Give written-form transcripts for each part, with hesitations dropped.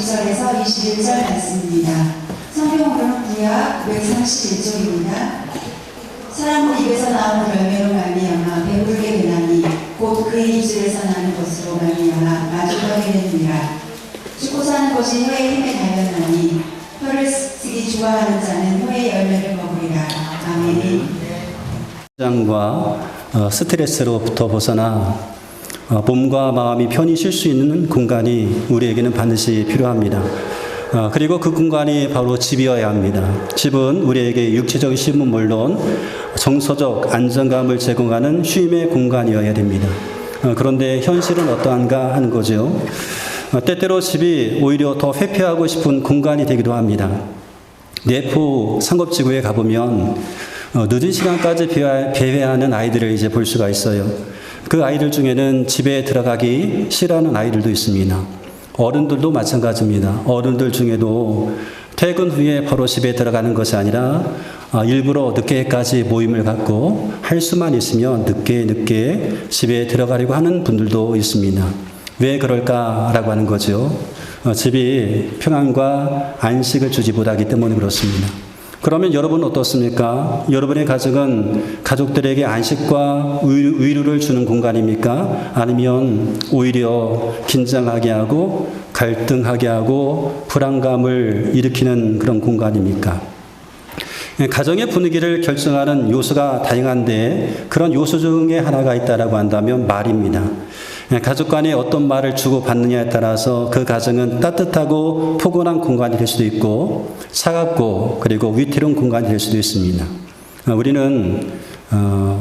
19절에서 21절 말씀입니다. 성경으로는 구약 931쪽입니다. 사람 입에서 나오는 열매로 말미암아 배부르게 되나니 곧 그의 입술에서 나는 것으로 말미암아 마주하게 되느니라. 죽고 사는 것이 혀의 힘에 달렸나니 혀를 쓰기 좋아하는 자는 혀의 열매를 먹으리라. 아멘. 긴장과 스트레스로부터 벗어나 몸과 마음이 편히 쉴 수 있는 공간이 우리에게는 반드시 필요합니다. 그리고 그 공간이 바로 집이어야 합니다. 집은 우리에게 육체적인 쉼은 물론 정서적 안정감을 제공하는 쉼의 공간이어야 됩니다. 그런데 현실은 어떠한가 하는 거죠. 때때로 집이 오히려 더 회피하고 싶은 공간이 되기도 합니다. 내포 상급지구에 가보면 늦은 시간까지 배회하는 아이들을 이제 볼 수가 있어요. 그 아이들 중에는 집에 들어가기 싫어하는 아이들도 있습니다. 어른들도 마찬가지입니다. 어른들 중에도 퇴근 후에 바로 집에 들어가는 것이 아니라 일부러 늦게까지 모임을 갖고 할 수만 있으면 늦게 집에 들어가려고 하는 분들도 있습니다. 왜 그럴까라고 하는 거죠. 집이 평안과 안식을 주지 못하기 때문에 그렇습니다. 그러면 여러분은 어떻습니까? 여러분의 가정은 가족들에게 안식과 의료를 주는 공간입니까? 아니면 오히려 긴장하게 하고 갈등하게 하고 불안감을 일으키는 그런 공간입니까? 가정의 분위기를 결정하는 요소가 다양한데 그런 요소 중에 하나가 있다라고 한다면 말입니다. 가족 간에 어떤 말을 주고받느냐에 따라서 그 가정은 따뜻하고 포근한 공간이 될 수도 있고 차갑고 그리고 위태로운 공간이 될 수도 있습니다. 우리는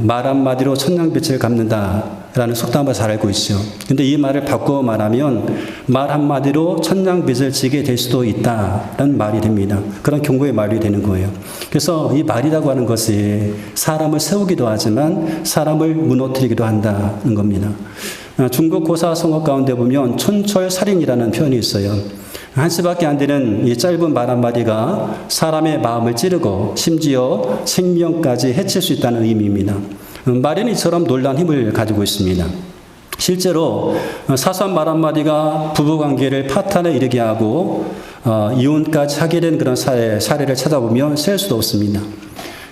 말 한마디로 천냥빛을 갚는다라는 속담을 잘 알고 있죠. 근데 이 말을 바꾸어 말하면 말 한마디로 천냥빛을 지게 될 수도 있다라는 말이 됩니다. 그런 경고의 말이 되는 거예요. 그래서 이 말이라고 하는 것이 사람을 세우기도 하지만 사람을 무너뜨리기도 한다는 겁니다. 중국 고사 성어 가운데 보면 촌철살인이라는 표현이 있어요. 한시밖에 안 되는 이 짧은 말 한마디가 사람의 마음을 찌르고 심지어 생명까지 해칠 수 있다는 의미입니다. 말은 이처럼 놀라운 힘을 가지고 있습니다. 실제로 사소한 말 한마디가 부부관계를 파탄에 이르게 하고 이혼까지 하게 된 그런 사례를 찾아보면 셀 수도 없습니다.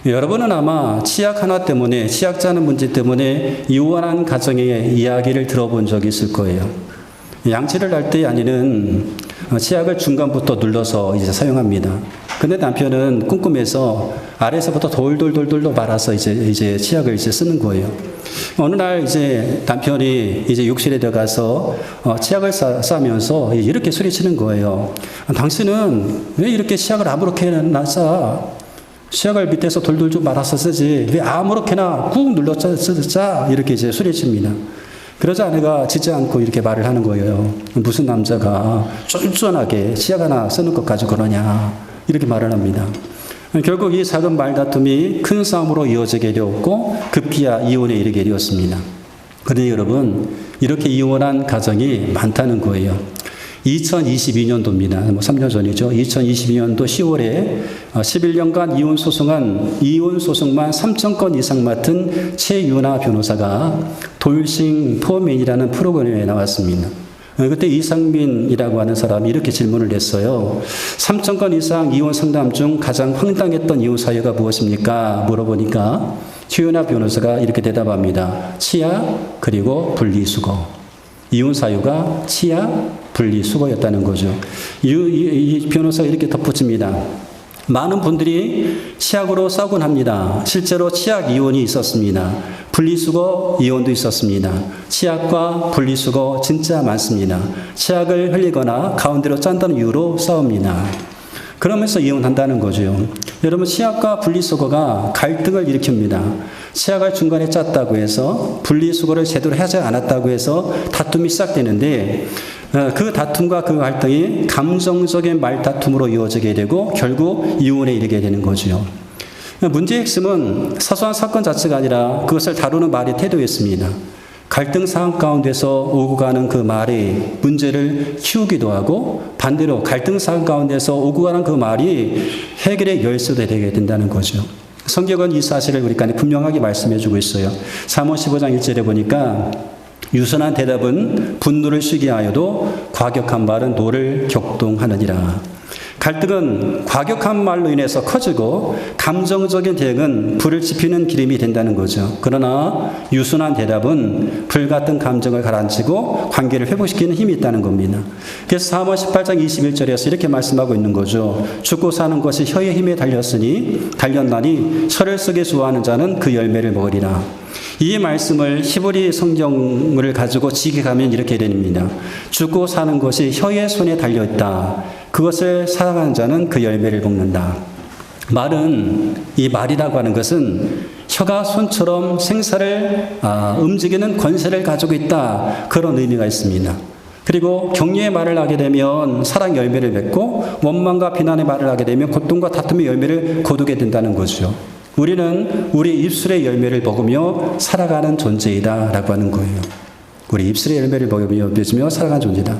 여러분은 아마 치약 하나 때문에, 치약자는 문제 때문에 이혼한 가정의 이야기를 들어본 적이 있을 거예요. 양치를 할 때 아내는 치약을 중간부터 눌러서 이제 사용합니다. 근데 남편은 꼼꼼해서 아래에서부터 돌돌 말아서 이제 치약을 이제 쓰는 거예요. 어느 날 이제 남편이 이제 욕실에 들어가서 치약을 싸면서 이렇게 소리치는 거예요. 당신은 왜 이렇게 치약을 아무렇게나 싸? 치약을 밑에서 돌돌 좀 말아서 쓰지 왜 아무렇게나 꾹 눌러서 쓰자 이렇게 이제 소리칩니다. 그러자 아내가 짖지 않고 이렇게 말을 하는 거예요. 무슨 남자가 쫀쫀하게 치약 하나 쓰는 것까지 그러냐 이렇게 말을 합니다. 결국 이 작은 말다툼이 큰 싸움으로 이어지게 되었고 급기야 이혼에 이르게 되었습니다. 그런데 여러분 이렇게 이혼한 가정이 많다는 거예요. 2022년도입니다. 3년 전이죠. 2022년도 10월에 11년간 이혼 소송만 3,000건 이상 맡은 최윤아 변호사가 돌싱 포맨이라는 프로그램에 나왔습니다. 그때 이상민이라고 하는 사람이 이렇게 질문을 했어요. 3,000건 이상 이혼 상담 중 가장 황당했던 이혼 사유가 무엇입니까? 물어보니까 최윤아 변호사가 이렇게 대답합니다. 치약 그리고 분리수거. 이혼 사유가 치약, 분리수거였다는 거죠. 이 변호사가 이렇게 덧붙입니다. 많은 분들이 치약으로 싸우곤 합니다. 실제로 치약 이혼이 있었습니다. 분리수거 이혼도 있었습니다. 치약과 분리수거 진짜 많습니다. 치약을 흘리거나 가운데로 짠다는 이유로 싸웁니다. 그러면서 이혼한다는 거죠. 여러분 치약과 분리수거가 갈등을 일으킵니다. 치약을 중간에 짰다고 해서 분리수거를 제대로 하지 않았다고 해서 다툼이 시작되는데 그 다툼과 그 갈등이 감정적인 말다툼으로 이어지게 되고 결국 이혼에 이르게 되는 거죠. 문제의 핵심은 사소한 사건 자체가 아니라 그것을 다루는 말의 태도였습니다. 갈등 상황 가운데서 오고 가는 그 말이 문제를 키우기도 하고 반대로 갈등 상황 가운데서 오고 가는 그 말이 해결의 열쇠가 되게 된다는 거죠. 성경은 이 사실을 우리가 분명하게 말씀해 주고 있어요. 사무엘 15장 1절에 보니까 유선한 대답은 분노를 쉬게 하여도 과격한 말은 노를 격동하느니라. 갈등은 과격한 말로 인해서 커지고 감정적인 대응은 불을 지피는 기름이 된다는 거죠. 그러나 유순한 대답은 불같은 감정을 가라앉히고 관계를 회복시키는 힘이 있다는 겁니다. 그래서 사무엘 18장 21절에서 이렇게 말씀하고 있는 거죠. 죽고 사는 것이 혀의 힘에 달렸나니 혀를 쓰게 좋아하는 자는 그 열매를 먹으리라. 이 말씀을 히브리 성경을 가지고 직역하면 이렇게 됩니다. 죽고 사는 것이 혀의 손에 달려있다. 그것을 사랑하는 자는 그 열매를 먹는다. 이 말이라고 하는 것은 혀가 손처럼 생사를 움직이는 권세를 가지고 있다. 그런 의미가 있습니다. 그리고 격려의 말을 하게 되면 사랑 열매를 맺고 원망과 비난의 말을 하게 되면 고통과 다툼의 열매를 거두게 된다는 거죠. 우리는 우리 입술의 열매를 먹으며 살아가는 존재이다 라고 하는 거예요. 우리 입술의 열매를 먹으며 살아가는 존재다.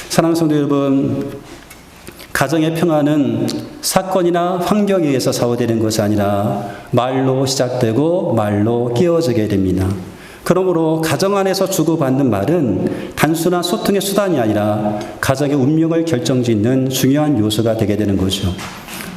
사랑하는 성도 여러분, 가정의 평화는 사건이나 환경에 의해서 좌우되는 것이 아니라 말로 시작되고 말로 깨어지게 됩니다. 그러므로 가정 안에서 주고받는 말은 단순한 소통의 수단이 아니라 가정의 운명을 결정짓는 중요한 요소가 되게 되는 거죠.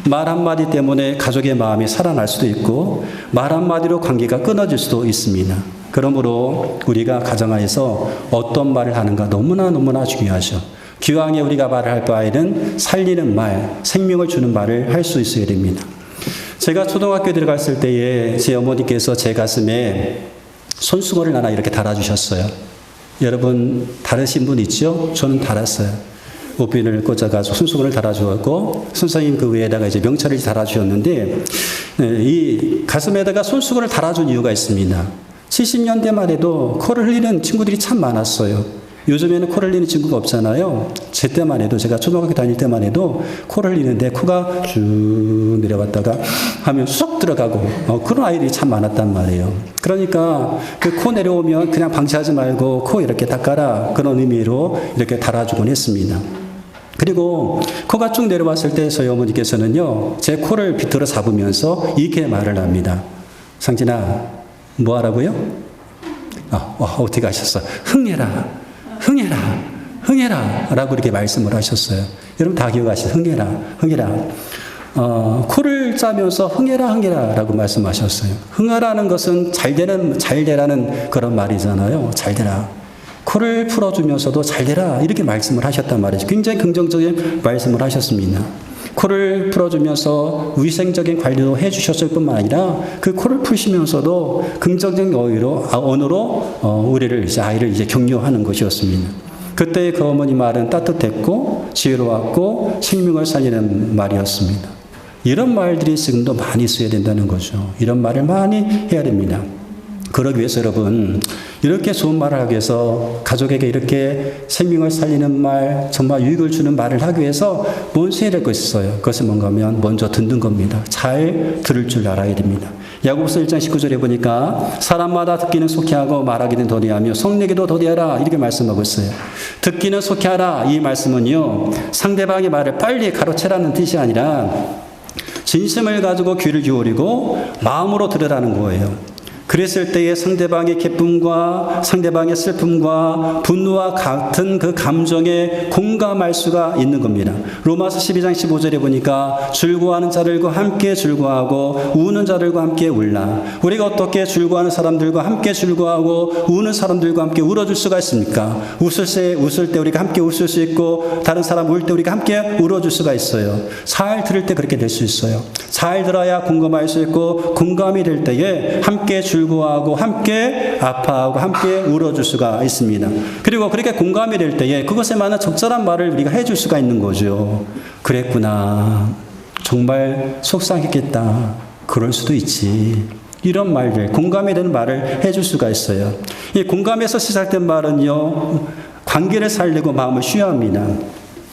말 한마디 때문에 가족의 마음이 살아날 수도 있고 말 한마디로 관계가 끊어질 수도 있습니다. 그러므로 우리가 가정 안에서 어떤 말을 하는가 너무나 중요하죠. 기왕에 우리가 말을 할 바에는 살리는 말, 생명을 주는 말을 할 수 있어야 됩니다. 제가 초등학교 들어갔을 때에 제 어머니께서 제 가슴에 손수건을 하나 이렇게 달아주셨어요. 여러분 다르신 분 있죠? 저는 달았어요. 옷비를 꽂아가지고 손수건을 달아주었고 선생님 그 위에다가 이제 명찰을 달아주셨는데 이 가슴에다가 손수건을 달아준 이유가 있습니다. 70년대만 해도 코를 흘리는 친구들이 참 많았어요. 요즘에는 코를 흘리는 친구가 없잖아요. 제 때만 해도 제가 초등학교 다닐 때만 해도 코를 흘리는데 코가 쭉 내려왔다가 하면 쏙 들어가고 그런 아이들이 참 많았단 말이에요. 그러니까 그 코 내려오면 그냥 방치하지 말고 코 이렇게 닦아라 그런 의미로 이렇게 달아주곤 했습니다. 그리고 코가 쭉 내려왔을 때 저희 어머니께서는요 제 코를 비틀어 잡으면서 이렇게 말을 합니다. 상진아 뭐 하라고요? 어떻게 하셨어? 흥해라 라고 이렇게 말씀을 하셨어요. 여러분 다 기억하시죠? 흥해라. 코를 짜면서 흥해라 라고 말씀하셨어요. 흥하라는 것은 잘 되라는 그런 말이잖아요. 잘 되라. 코를 풀어주면서도 잘 되라 이렇게 말씀을 하셨단 말이죠. 굉장히 긍정적인 말씀을 하셨습니다. 코를 풀어주면서 위생적인 관리도 해주셨을 뿐만 아니라 그 코를 푸시면서도 긍정적인 언어로 우리를 아이를 격려하는 것이었습니다. 그때 그 어머니 말은 따뜻했고 지혜로웠고 생명을 살리는 말이었습니다. 이런 말들이 지금도 많이 써야 된다는 거죠. 이런 말을 많이 해야 됩니다. 그러기 위해서 여러분 이렇게 좋은 말을 하기 위해서 가족에게 이렇게 생명을 살리는 말 정말 유익을 주는 말을 하기 위해서 먼저 해야 될 것이 있어요. 그것은 뭔가 하면 먼저 듣는 겁니다. 잘 들을 줄 알아야 됩니다. 야고보서 1장 19절에 보니까 사람마다 듣기는 속히 하고 말하기는 더디하며 성내기도 더디하라 이렇게 말씀하고 있어요. 듣기는 속히 하라 이 말씀은요 상대방의 말을 빨리 가로채라는 뜻이 아니라 진심을 가지고 귀를 기울이고 마음으로 들으라는 거예요. 그랬을 때에 상대방의 기쁨과 상대방의 슬픔과 분노와 같은 그 감정에 공감할 수가 있는 겁니다. 로마서 12장 15절에 보니까 즐거워하는 자들과 함께 즐거워하고 우는 자들과 함께 울라. 우리가 어떻게 즐거워하는 사람들과 함께 즐거워하고 우는 사람들과 함께 울어줄 수가 있습니까? 웃을 때 우리가 함께 웃을 수 있고 다른 사람 울 때 우리가 함께 울어줄 수가 있어요. 잘 들을 때 그렇게 될 수 있어요. 잘 들어야 공감할 수 있고 공감이 될 때에 함께 즐거워하고 함께 아파하고 함께 울어줄 수가 있습니다. 그리고 그렇게 공감이 될 때에 그것에 맞는 적절한 말을 우리가 해줄 수가 있는 거죠. 그랬구나. 정말 속상했겠다. 그럴 수도 있지. 이런 말들, 공감이 되는 말을 해줄 수가 있어요. 이 공감에서 시작된 말은요, 관계를 살리고 마음을 쉬어합니다.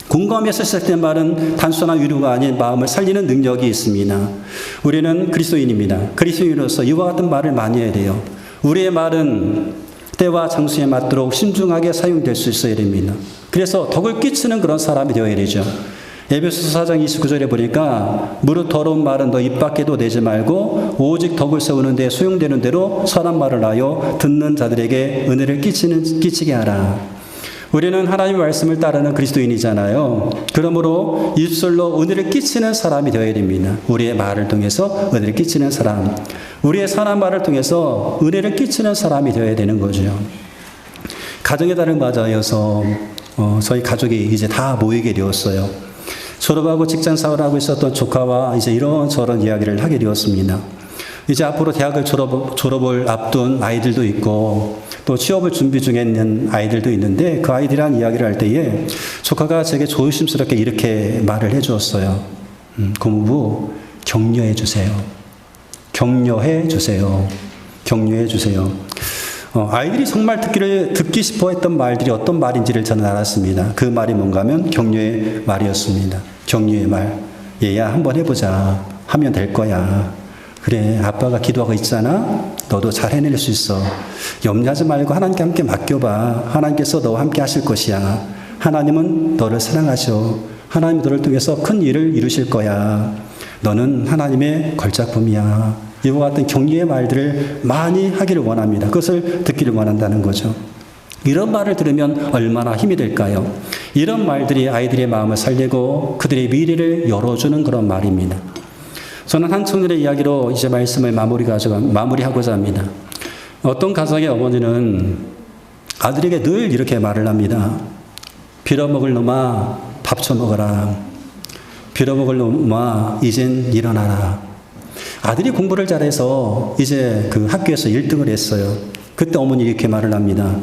공감에서 시작된 말은 단순한 위로가 아닌 마음을 살리는 능력이 있습니다. 우리는 그리스도인입니다. 그리스도인으로서 이와 같은 말을 많이 해야 돼요. 우리의 말은 때와 장소에 맞도록 신중하게 사용될 수 있어야 됩니다. 그래서 덕을 끼치는 그런 사람이 되어야 되죠. 에베소서 4장 29절에 보니까 무릇 더러운 말은 너 입 밖에도 내지 말고 오직 덕을 세우는 데 소용되는 대로 선한 말을 하여 듣는 자들에게 은혜를 끼치게 하라. 우리는 하나님의 말씀을 따르는 그리스도인이잖아요. 그러므로 입술로 은혜를 끼치는 사람이 되어야 됩니다. 우리의 말을 통해서 은혜를 끼치는 사람, 우리의 선한 말을 통해서 은혜를 끼치는 사람이 되어야 되는 거죠. 가정의 달을 맞아서 저희 가족이 이제 다 모이게 되었어요. 졸업하고 직장 생활을 하고 있었던 조카와 이제 이런저런 이야기를 하게 되었습니다. 이제 앞으로 대학을 졸업을 앞둔 아이들도 있고 또 취업을 준비 중에 있는 아이들도 있는데 그 아이들이랑 이야기를 할 때에 조카가 제게 조심스럽게 이렇게 말을 해주었어요. 고모부 격려해 주세요. 격려해 주세요. 격려해 주세요. 아이들이 정말 듣기 싶어 했던 말들이 어떤 말인지를 저는 알았습니다. 그 말이 뭔가 하면 격려의 말이었습니다. 격려의 말. 얘야 한번 해보자. 하면 될 거야. 그래, 아빠가 기도하고 있잖아. 너도 잘 해낼 수 있어. 염려하지 말고 하나님께 함께 맡겨봐. 하나님께서 너와 함께 하실 것이야. 하나님은 너를 사랑하셔. 하나님 너를 통해서 큰 일을 이루실 거야. 너는 하나님의 걸작품이야. 이와 같은 격려의 말들을 많이 하기를 원합니다. 그것을 듣기를 원한다는 거죠. 이런 말을 들으면 얼마나 힘이 될까요? 이런 말들이 아이들의 마음을 살리고 그들의 미래를 열어주는 그런 말입니다. 저는 한 청년의 이야기로 이제 말씀을 마무리하고자 합니다. 어떤 가정의 어머니는 아들에게 늘 이렇게 말을 합니다. 빌어먹을 놈아 밥 처먹어라. 빌어먹을 놈아 이젠 일어나라. 아들이 공부를 잘해서 이제 그 학교에서 1등을 했어요. 그때 어머니 이렇게 말을 합니다.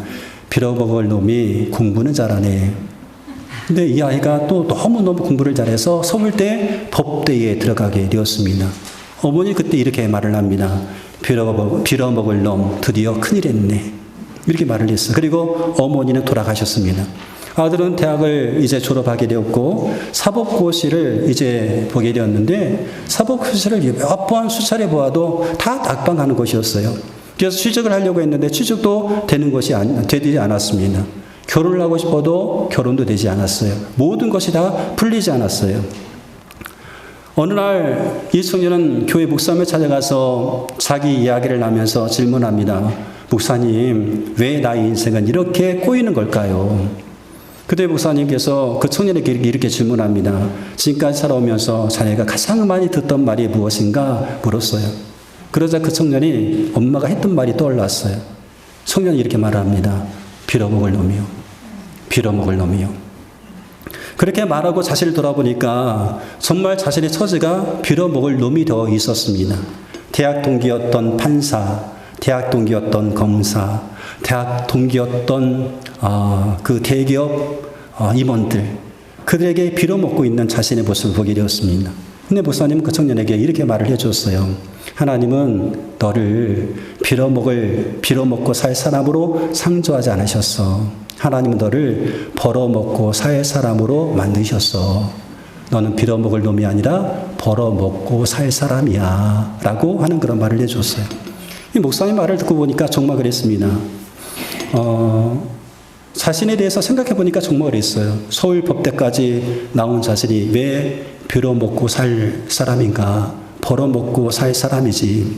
빌어먹을 놈이 공부는 잘하네. 근데 이 아이가 또 너무너무 공부를 잘해서 서울대 법대에 들어가게 되었습니다. 어머니 그때 이렇게 말을 합니다. 빌어먹을 놈 드디어 큰일 했네. 이렇게 말을 했어요. 그리고 어머니는 돌아가셨습니다. 아들은 대학을 이제 졸업하게 되었고 사법고시를 이제 보게 되었는데 사법고시를 몇 번 수차례 보아도 다 낙방하는 것이었어요. 그래서 취직을 하려고 했는데 취직도 되지 않았습니다. 결혼을 하고 싶어도 결혼도 되지 않았어요. 모든 것이 다 풀리지 않았어요. 어느 날 이 청년은 교회 목사님을 찾아가서 자기 이야기를 하면서 질문합니다. 목사님, 왜 나의 인생은 이렇게 꼬이는 걸까요? 그때 목사님께서 그 청년에게 이렇게 질문합니다. 지금까지 살아오면서 자네가 가장 많이 듣던 말이 무엇인가 물었어요. 그러자 그 청년이 엄마가 했던 말이 떠올랐어요. 청년이 이렇게 말합니다. 빌어먹을 놈이요. 빌어먹을 놈이요. 그렇게 말하고 자신을 돌아보니까 정말 자신의 처지가 빌어먹을 놈이 되어 있었습니다. 대학 동기였던 판사, 대학 동기였던 검사, 대학 동기였던 그 대기업 임원들, 그들에게 빌어먹고 있는 자신의 모습을 보게 되었습니다. 근데 목사님은 그 청년에게 이렇게 말을 해줬어요. 하나님은 너를 빌어먹고 살 사람으로 창조하지 않으셨어. 하나님은 너를 벌어먹고 살 사람으로 만드셨어. 너는 빌어먹을 놈이 아니라 벌어먹고 살 사람이야. 라고 하는 그런 말을 해줬어요. 이 목사님 말을 듣고 보니까 정말 그랬습니다. 자신에 대해서 생각해 보니까 정말 그랬어요. 서울 법대까지 나온 자신이 왜 빌어먹고 살 사람인가? 벌어먹고 살 사람이지.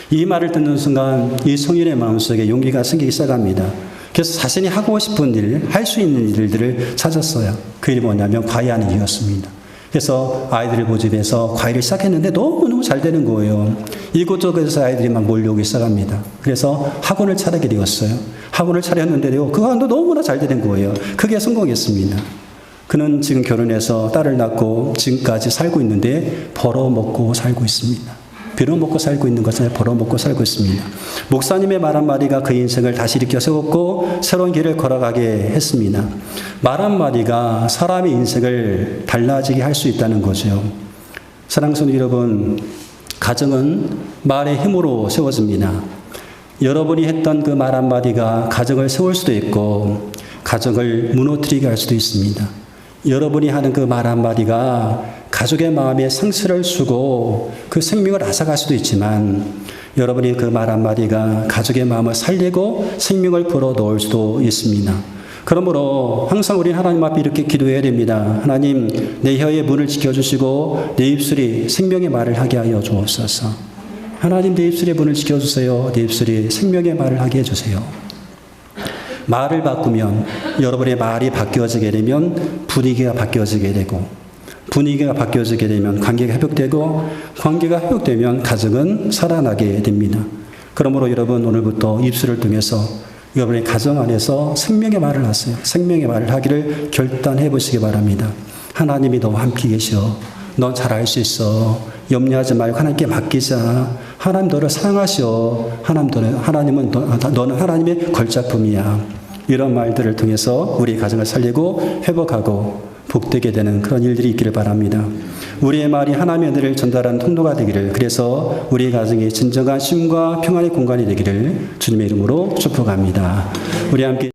이 말을 듣는 순간 이 청년의 마음속에 용기가 생기기 시작합니다. 그래서 자신이 하고 싶은 일, 할 수 있는 일들을 찾았어요. 그 일이 뭐냐면 과외하는 일이었습니다. 그래서 아이들을 모집해서 과외를 시작했는데 너무너무 잘 되는 거예요. 이곳저곳에서 아이들이 막 몰려오기 시작합니다. 그래서 학원을 차리게 되었어요. 학원을 차렸는데요. 그 학원도 너무나 잘 되는 거예요. 크게 성공했습니다. 그는 지금 결혼해서 딸을 낳고 지금까지 살고 있는데 벌어먹고 살고 있습니다. 빌어먹고 살고 있는 것을 벌어먹고 살고 있습니다. 목사님의 말 한마디가 그 인생을 다시 일으켜 세웠고 새로운 길을 걸어가게 했습니다. 말 한마디가 사람의 인생을 달라지게 할 수 있다는 거죠. 사랑하는 성도 여러분, 가정은 말의 힘으로 세워집니다. 여러분이 했던 그 말 한마디가 가정을 세울 수도 있고 가정을 무너뜨리게 할 수도 있습니다. 여러분이 하는 그 말 한마디가 가족의 마음에 상처를 주고 그 생명을 앗아갈 수도 있지만 여러분이 그 말 한마디가 가족의 마음을 살리고 생명을 불어넣을 수도 있습니다. 그러므로 항상 우리 하나님 앞에 이렇게 기도해야 됩니다. 하나님, 내 혀의 문을 지켜주시고 내 입술이 생명의 말을 하게 하여 주옵소서. 하나님, 내 입술의 문을 지켜주세요. 내 입술이 생명의 말을 하게 해주세요. 말을 바꾸면 여러분의 말이 바뀌어지게 되면 분위기가 바뀌어지게 되고 분위기가 바뀌어지게 되면 관계가 회복되고 관계가 회복되면 가정은 살아나게 됩니다. 그러므로 여러분 오늘부터 입술을 통해서 여러분의 가정 안에서 생명의 말을 하세요. 생명의 말을 하기를 결단해 보시기 바랍니다. 하나님이 너와 함께 계셔. 넌 잘할 수 있어. 염려하지 말고 하나님께 맡기자. 하나님 너를 사랑하셔. 하나님은 너는 하나님의 걸작품이야. 이런 말들을 통해서 우리 가정을 살리고 회복하고 복되게 되는 그런 일들이 있기를 바랍니다. 우리의 말이 하나님의 은혜를 전달하는 통로가 되기를, 그래서 우리 가정이 진정한 쉼과 평안의 공간이 되기를 주님의 이름으로 축복합니다. 우리 함께